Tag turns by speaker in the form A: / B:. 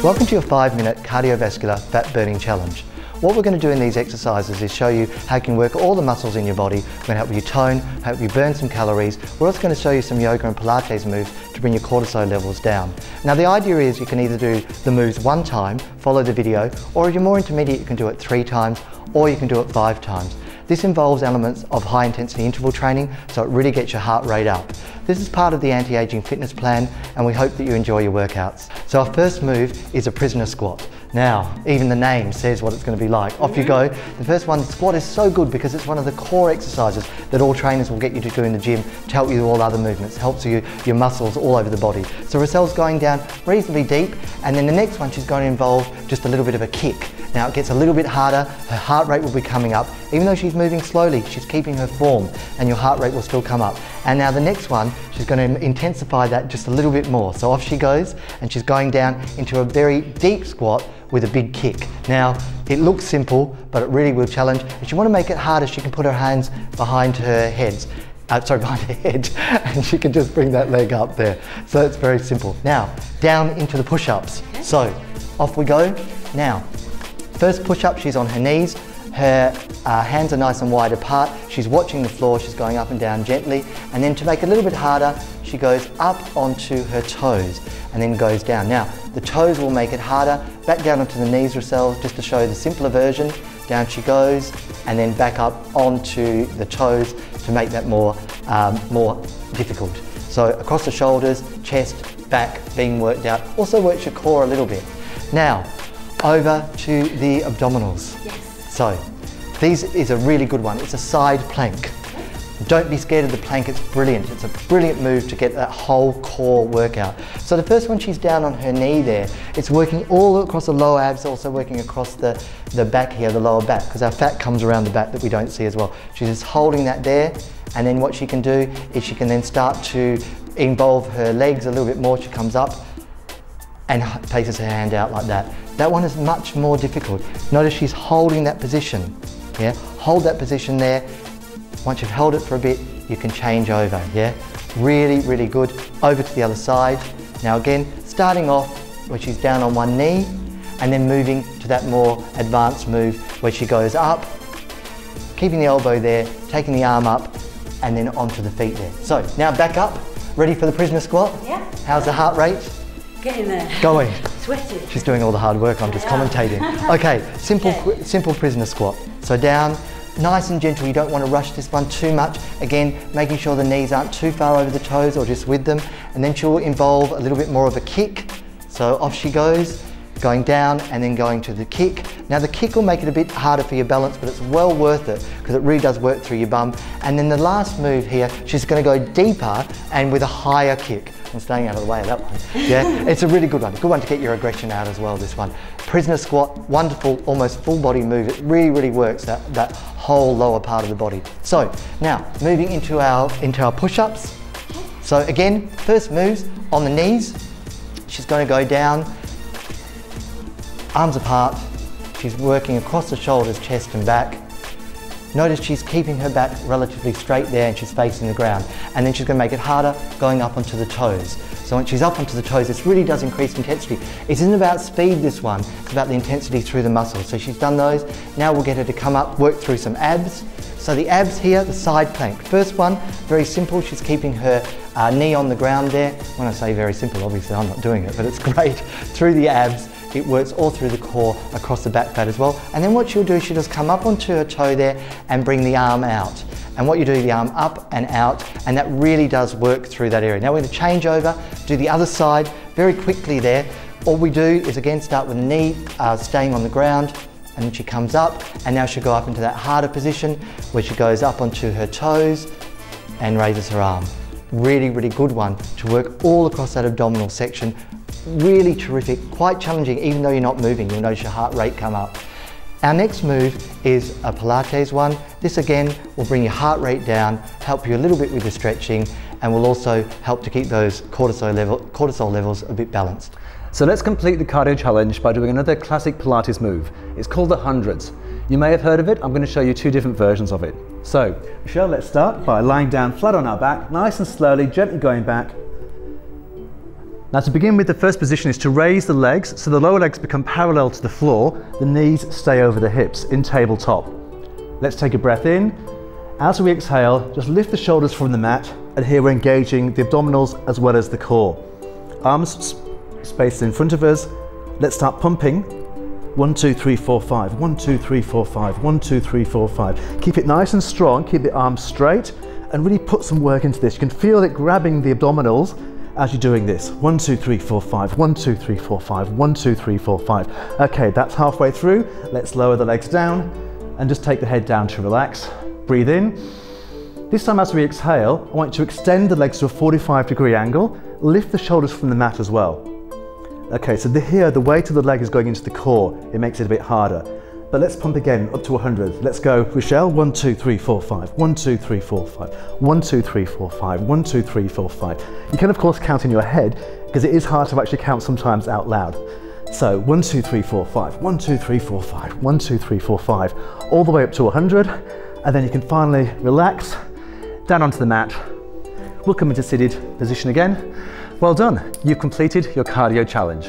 A: Welcome to your 5-minute cardiovascular fat burning challenge. What we're going to do in these exercises is show you how you can work all the muscles in your body. We're going to help you tone, help you burn some calories. We're also going to show you some yoga and Pilates moves to bring your cortisol levels down. Now the idea is you can either do the moves one time, follow the video, or if you're more intermediate you can do it 3 times, or you can do it 5 times. This involves elements of high intensity interval training, so it really gets your heart rate up. This is part of the anti-aging fitness plan, and we hope that you enjoy your workouts. So our first move is a prisoner squat. Now, even the name says what it's going to be like. Off you go. The first one, the squat is so good because it's one of the core exercises that all trainers will get you to do in the gym to help you with all other movements. Helps you, your muscles all over the body. So Rosselle's going down reasonably deep, and then the next one she's going to involve just a little bit of a kick. Now it gets a little bit harder, her heart rate will be coming up. Even though she's moving slowly, she's keeping her form and your heart rate will still come up. And now the next one, she's going to intensify that just a little bit more. So off she goes, and she's going down into a very deep squat with a big kick. Now, it looks simple, but it really will challenge. If you want to make it harder, she can put her hands behind her head, and she can just bring that leg up there. So it's very simple. Now, down into the push-ups. So, off we go. Now, first push-up, she's on her knees. Her hands are nice and wide apart. She's watching the floor, she's going up and down gently. And then to make it a little bit harder, she goes up onto her toes and then goes down. Now, the toes will make it harder. Back down onto the knees herself, just to show the simpler version. Down she goes, and then back up onto the toes to make that more difficult. So across the shoulders, chest, back being worked out. Also works your core a little bit. Now, over to the abdominals.
B: Yes.
A: So, this is a really good one. It's a side plank. Don't be scared of the plank, it's brilliant. It's a brilliant move to get that whole core workout. So the first one, she's down on her knee there. It's working all across the lower abs, also working across the back here, the lower back, because our fat comes around the back that we don't see as well. She's just holding that there, and then what she can do is she can then start to involve her legs a little bit more. She comes up and places her hand out like that. That one is much more difficult. Notice she's holding that position. Yeah, hold that position there. Once you've held it for a bit, you can change over. Yeah, really, really good. Over to the other side. Now again, starting off where she's down on one knee, and then moving to that more advanced move where she goes up, keeping the elbow there, taking the arm up, and then onto the feet there. So now back up, ready for the prisoner squat?
B: Yeah.
A: How's the heart rate?
B: Getting there.
A: Going.
B: Sweating.
A: She's doing all the hard work, I'm just commentating. Okay, simple prisoner squat. So down, nice and gentle, you don't want to rush this one too much. Again, making sure the knees aren't too far over the toes or just with them. And then she'll involve a little bit more of a kick. So off she goes, going down and then going to the kick. Now the kick will make it a bit harder for your balance, but it's well worth it because it really does work through your bum. And then the last move here, she's going to go deeper and with a higher kick. I'm staying out of the way of that one. Yeah, it's a really good one. A good one to get your aggression out as well, this one. Prisoner squat, wonderful, almost full body move. It really, really works, that whole lower part of the body. So now, moving into our push-ups. So again, first moves on the knees. She's going to go down, arms apart. She's working across the shoulders, chest and back. Notice she's keeping her back relatively straight there and she's facing the ground. And then she's going to make it harder going up onto the toes. So when she's up onto the toes, this really does increase intensity. It isn't about speed, this one. It's about the intensity through the muscles. So she's done those. Now we'll get her to come up, work through some abs. So the abs here, the side plank. First one, very simple. She's keeping her knee on the ground there. When I say very simple, obviously I'm not doing it, but it's great. Through the abs. It works all through the core, across the back fat as well. And then what she'll do, she'll just come up onto her toe there and bring the arm out. And what you do, the arm up and out, and that really does work through that area. Now we're going to change over, do the other side very quickly there. All we do is again start with the knee staying on the ground, and then she comes up, and now she'll go up into that harder position where she goes up onto her toes and raises her arm. Really, really good one to work all across that abdominal section. Really terrific, quite challenging even though you're not moving. You'll notice your heart rate come up. Our next move is a Pilates one. This again will bring your heart rate down, help you a little bit with the stretching, and will also help to keep those cortisol levels a bit balanced.
C: So let's complete the cardio challenge by doing another classic Pilates move. It's called the hundreds. You may have heard of it. I'm going to show you 2 different versions of it. So, Michelle, let's start by lying down flat on our back, nice and slowly, gently going back. Now to begin with, the first position is to raise the legs so the lower legs become parallel to the floor, the knees stay over the hips in tabletop. Let's take a breath in. As we exhale, just lift the shoulders from the mat, and here we're engaging the abdominals as well as the core. Arms spaced in front of us. Let's start pumping. 1, 2, 3, 4, 5. 1, 2, 3, 4, 5. 1, 2, 3, 4, 5. Keep it nice and strong, keep the arms straight, and really put some work into this. You can feel it grabbing the abdominals as you're doing this. 1, 2, 3, 4, 5. 1, 2, 3, 4, 5. 1, 2, 3, 4, 5. Okay, that's halfway through. Let's lower the legs down and just take the head down to relax. Breathe in. This time as we exhale, I want you to extend the legs to a 45-degree angle. Lift the shoulders from the mat as well. Okay, so here the weight of the leg is going into the core. It makes it a bit harder. But let's pump again up to 100. Let's go, Rochelle. 1, 2, 3, 4, 5. 1, 2, 3, 4, 5. 1, 2, 3, 4, 5. 1, 2, 3, 4, 5. You can of course count in your head because it is hard to actually count sometimes out loud. So 1, 2, 3, 4, 5. 1, 2, 3, 4, 5. 1, 2, 3, 4, 5. All the way up to 100. And then you can finally relax down onto the mat. We'll come into seated position again. Well done. You've completed your cardio challenge.